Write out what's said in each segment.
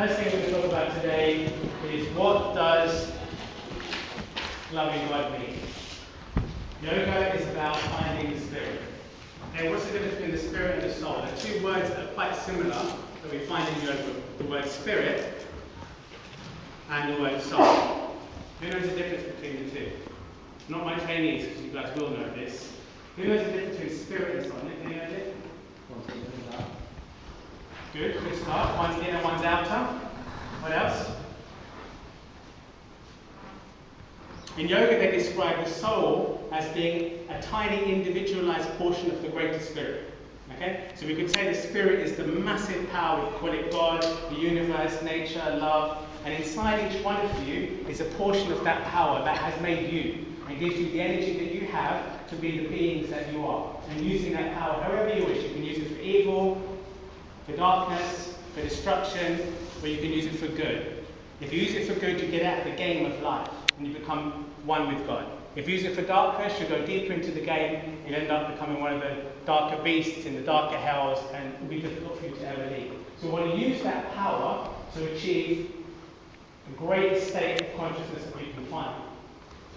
First thing we're going to talk about today is what does loving God mean? Yoga is about finding the spirit. Okay, what's the difference between the spirit and the soul? There are two words that are quite similar that we find in yoga: the word spirit and the word soul. Who knows the difference between the two? Not my trainees, because you guys will know this. Who knows the difference between spirit and soul? Any idea? Good start. One's inner, one's outer. What else? In yoga, they describe the soul as being a tiny, individualized portion of the greater spirit. Okay? So we could say the spirit is the massive power. We call it God, the universe, nature, love. And inside each one of you is a portion of that power that has made you and gives you the energy that you have to be the beings that you are. And using that power however you wish. You can use it for evil, for darkness, for destruction, or you can use it for good. If you use it for good, you get out of the game of life and you become one with God. If you use it for darkness, you go deeper into the game, you'll end up becoming one of the darker beasts in the darker hells, and it will be difficult for you to ever leave. So we want to use that power to achieve the greatest state of consciousness that we can find.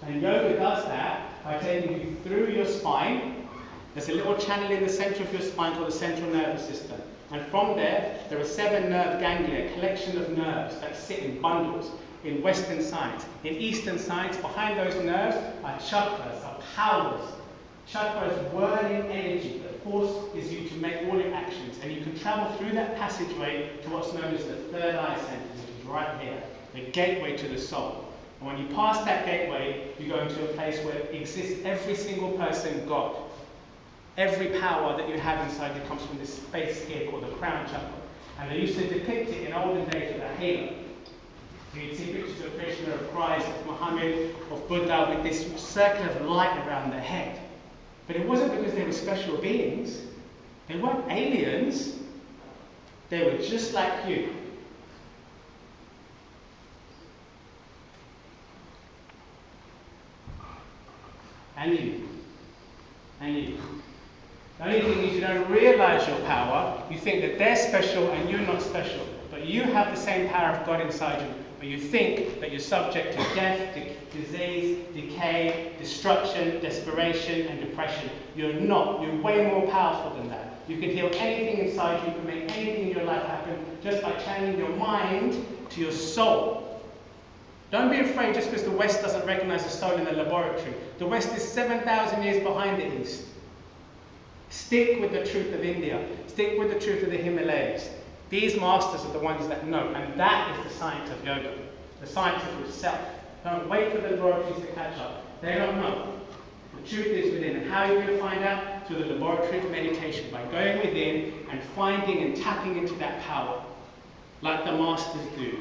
And yoga does that by taking you through your spine. There's a little channel in the center of your spine called the central nervous system. And from there are 7 nerve ganglia, a collection of nerves that sit in bundles in Western science. In Eastern science, behind those nerves are chakras, are powers. Chakras whirling energy that forces you to make all your actions. And you can travel through that passageway to what's known as the third eye center, which is right here, the gateway to the soul. And when you pass that gateway, you go into a place where exists every single person, God. Every power that you have inside you comes from this space here called the crown chakra. And they used to depict it in olden days with a halo. So you'd see pictures of Krishna, of Christ, of Muhammad, of Buddha with this circle of light around their head. But it wasn't because they were special beings. They weren't aliens. They were just like you. And you. And you. The only thing is you don't realize your power. You think that they're special and you're not special. But you have the same power of God inside you. But you think that you're subject to death, disease, decay, destruction, desperation, and depression. You're not. You're way more powerful than that. You can heal anything inside you. You can make anything in your life happen just by channeling your mind to your soul. Don't be afraid just because the West doesn't recognize the soul in the laboratory. The West is 7,000 years behind the East. Stick with the truth of India. Stick with the truth of the Himalayas. These masters are the ones that know, and that is the science of yoga, the science of yourself. Don't wait for the laboratories to catch up. They don't know. The truth is within. And how are you going to find out? Through the laboratory of meditation, by going within and finding and tapping into that power, like the masters do.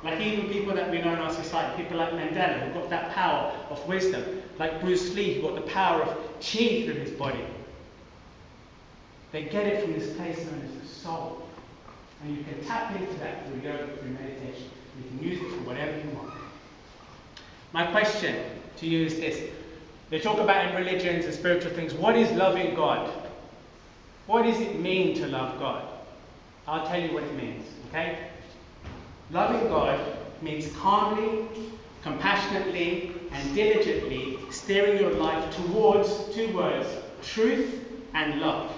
Like even people that we know in our society, people like Mandela, who got that power of wisdom. Like Bruce Lee, who got the power of chi through his body. They get it from this place known as the soul. And you can tap into that through yoga, through meditation. You can use it for whatever you want. My question to you is this. They talk about in religions and spiritual things, what is loving God? What does it mean to love God? I'll tell you what it means, okay? Loving God means calmly, compassionately, and diligently steering your life towards 2 words, truth and love.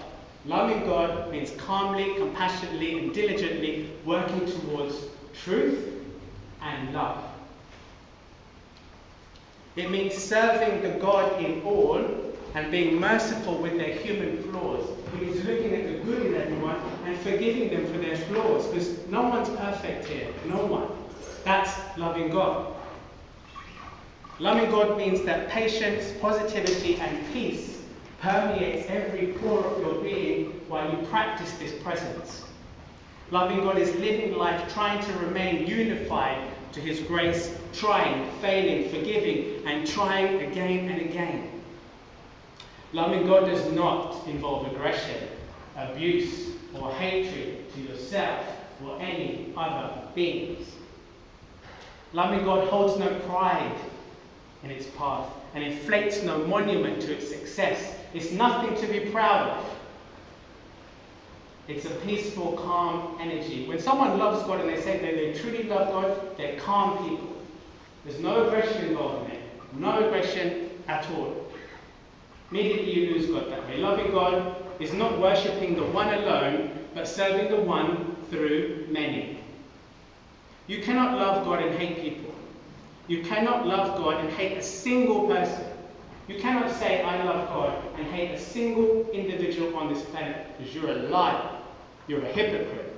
Loving God means calmly, compassionately, and diligently working towards truth and love. It means serving the God in all and being merciful with their human flaws. It means looking at the good in everyone and forgiving them for their flaws, because no one's perfect here. No one. That's loving God. Loving God means that patience, positivity, and peace permeates every pore of your being while you practice this presence. Loving God is living life trying to remain unified to His grace, trying, failing, forgiving, and trying again and again. Loving God does not involve aggression, abuse, or hatred to yourself or any other beings. Loving God holds no pride in its path and inflates no monument to its success. It's nothing to be proud of. It's a peaceful, calm energy. When someone loves God and they say that they truly love God, they're calm people. There's no aggression involved in it. No aggression at all. Immediately you lose God that way. Loving God is not worshipping the one alone, but serving the one through many. You cannot love God and hate people. You cannot love God and hate a single person. You cannot say, I love God, and hate a single individual on this planet, because you're a liar. You're a hypocrite.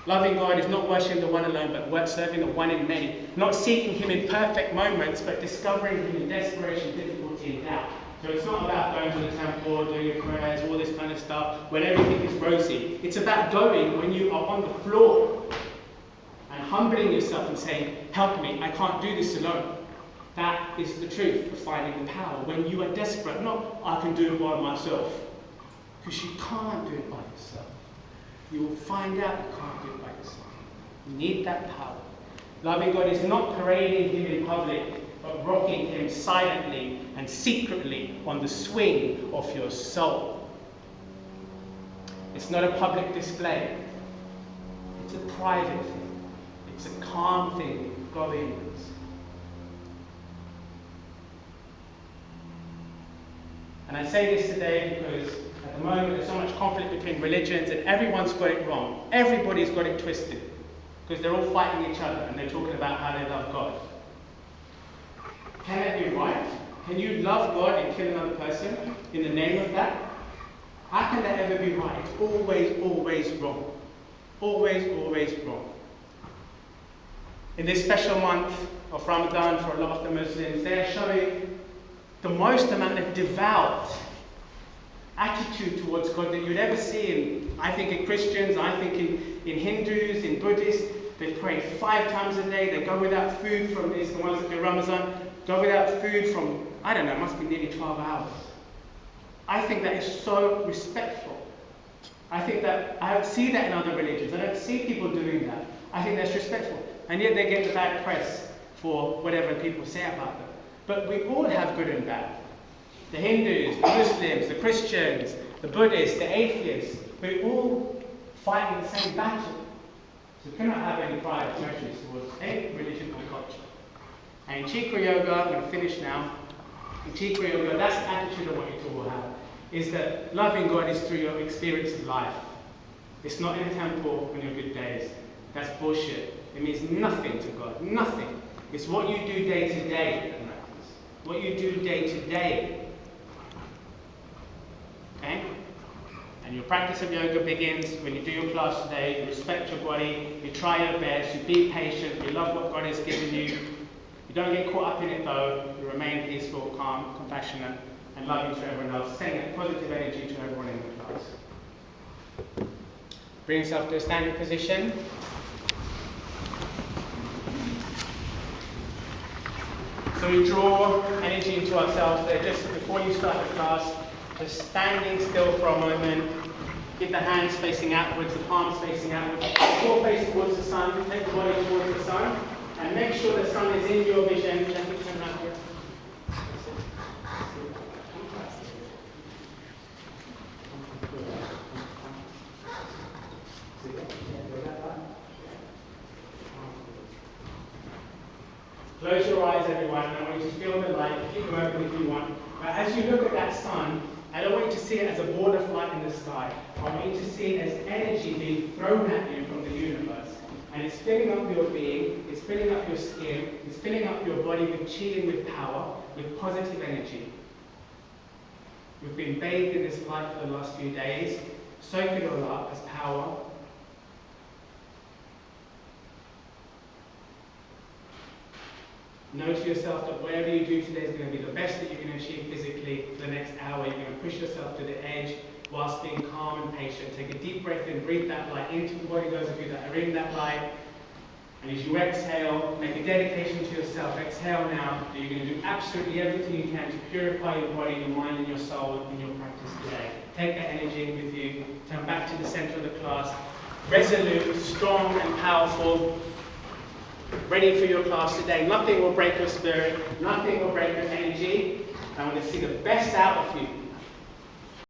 Loving God is not worshipping the one alone, but serving the one in many. Not seeking Him in perfect moments, but discovering Him in desperation, difficulty, and doubt. So it's not about going to the temple, doing your prayers, all this kind of stuff, when everything is rosy. It's about going when you are on the floor and humbling yourself and saying, help me, I can't do this alone. That is the truth of finding the power. When you are desperate, not, I can do it by myself. Because you can't do it by yourself. You will find out you can't do it by yourself. You need that power. Loving God is not parading Him in public, but rocking Him silently and secretly on the swing of your soul. It's not a public display. It's a private thing. It's a calm thing. Go inwards. And I say this today because at the moment there's so much conflict between religions and everyone's got it wrong. Everybody's got it twisted. Because they're all fighting each other and they're talking about how they love God. Can that be right? Can you love God and kill another person in the name of that? How can that ever be right? It's always, always wrong. Always, always wrong. In this special month of Ramadan for a lot of the Muslims, they are showing the most amount of devout attitude towards God that you'd ever see in, I think, in Christians, I think in Hindus, in Buddhists. They pray 5 times a day, they go without food from this, the ones that do Ramadan, go without food from, I don't know, it must be nearly 12 hours. I think that is so respectful. I think that, I don't see that in other religions. I don't see people doing that. I think that's respectful. And yet they get the bad press for whatever people say about them. But we all have good and bad. The Hindus, the Muslims, the Christians, the Buddhists, the atheists, we all fighting the same battle. So we cannot have any pride or prejudice towards any religion or culture. And in Chikra Yoga, I'm going to finish now. In Chikra Yoga, that's the attitude I want you to all have. Is that loving God is through your experience of life. It's not in a temple on your good days. That's bullshit. It means nothing to God. Nothing. It's what you do day to day that matters. What you do day to day. Okay? And your practice of yoga begins when you do your class today. You respect your body. You try your best. You be patient. You love what God has given you. You don't get caught up in it though. You remain peaceful, calm, compassionate, and loving to everyone else. Sending that positive energy to everyone in the class. Bring yourself to a standing position. So we draw energy into ourselves there just before you start the class. Just standing still for a moment. Keep the hands facing outwards, the palms facing outwards. Core face towards the sun. Take the body towards the sun. And make sure the sun is in your vision. Gently turn around here. Close your eyes, everyone, and I want you to feel the light. Keep them open if you want. But as you look at that sun, I don't want you to see it as a ball of light in the sky. I want you to see it as energy being thrown at you from the universe. And it's filling up your being, it's filling up your skin, it's filling up your body with chi and with power, with positive energy. We've been bathed in this light for the last few days. Soak it all up as power. Know to yourself that whatever you do today is going to be the best that you can achieve physically for the next hour. You're going to push yourself to the edge whilst being calm and patient. Take a deep breath in, breathe that light into the body, those of you that are in that light. And as you exhale, make a dedication to yourself. Exhale now that you're going to do absolutely everything you can to purify your body, your mind, and your soul in your practice today. Take that energy in with you. Turn back to the center of the class. Resolute, strong, and powerful. Ready for your class today. Nothing will break your spirit. Nothing will break your energy. I want to see the best out of you.